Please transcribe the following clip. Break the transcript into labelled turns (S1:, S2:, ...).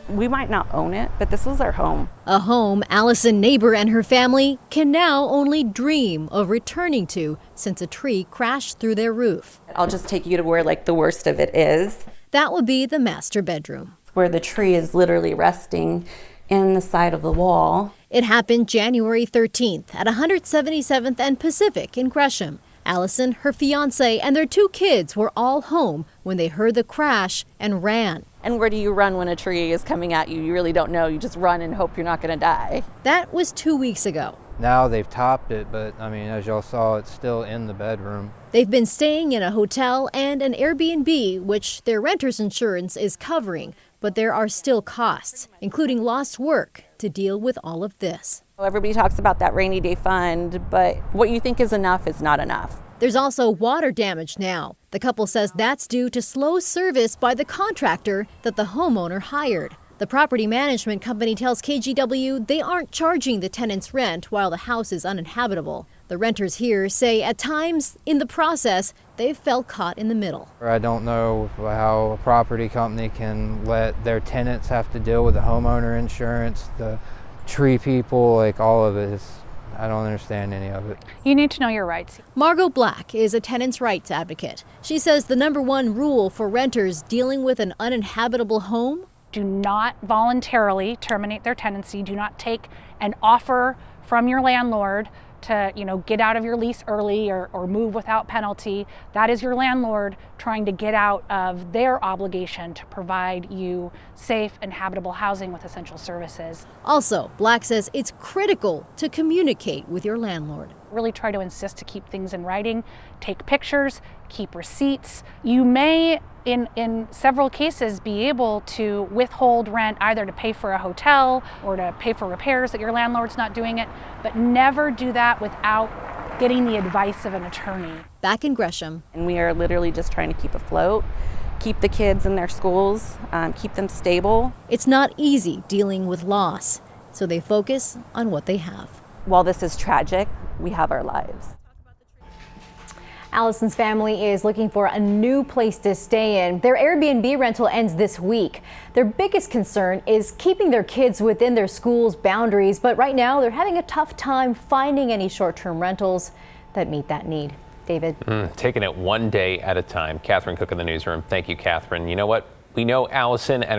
S1: We might not own it, but this was our home.
S2: A home Alison Neighbor and her family can now only dream of returning to since a tree crashed through their roof.
S1: I'll just take you to where the worst of it is.
S2: That would be the master bedroom,
S1: where the tree is literally resting in the side of the wall.
S2: It happened January 13th at 177th and Pacific in Gresham. Alison, her fiance, and their 2 kids were all home when they heard the crash and ran.
S1: And where do you run when a tree is coming at you? You really don't know. You just run and hope you're not going to die.
S2: That was 2 weeks ago.
S3: Now they've topped it, but I mean, as y'all saw, it's still in the bedroom.
S2: They've been staying in a hotel and an Airbnb, which their renter's insurance is covering. But there are still costs, including lost work, to deal with all of this.
S1: Everybody talks about that rainy day fund, but what you think is enough is not enough.
S2: There's also water damage now. The couple says that's due to slow service by the contractor that the homeowner hired. The property management company tells KGW they aren't charging the tenants rent while the house is uninhabitable. The renters here say at times in the process, they've felt caught in the middle.
S3: I don't know how a property company can let their tenants have to deal with the homeowner insurance, the tree people, like all of it. I don't understand any of it.
S4: You need to know your rights.
S2: Margot Black is a tenants' rights advocate. She says the #1 rule for renters dealing with an uninhabitable home:
S4: do not voluntarily terminate their tenancy. Do not take an offer from your landlord to, get out of your lease early or move without penalty. That is your landlord trying to get out of their obligation to provide you safe and habitable housing with essential services.
S2: Also, Black says it's critical to communicate with your landlord.
S4: Really try to insist to keep things in writing, take pictures, keep receipts. You may, in several cases, be able to withhold rent either to pay for a hotel or to pay for repairs that your landlord's not doing it, but never do that without getting the advice of an attorney.
S2: Back in Gresham.
S1: And we are literally just trying to keep afloat, keep the kids in their schools, keep them stable.
S2: It's not easy dealing with loss, so they focus on what they have.
S1: While this is tragic, we have our lives.
S5: Alison's family is looking for a new place to stay in. Their Airbnb rental ends this week. Their biggest concern is keeping their kids within their school's boundaries, but right now they're having a tough time finding any short-term rentals that meet that need. David?
S6: Taking it one day at a time. Catherine Cook in the newsroom. Thank you, Catherine. You know what? We know Alison and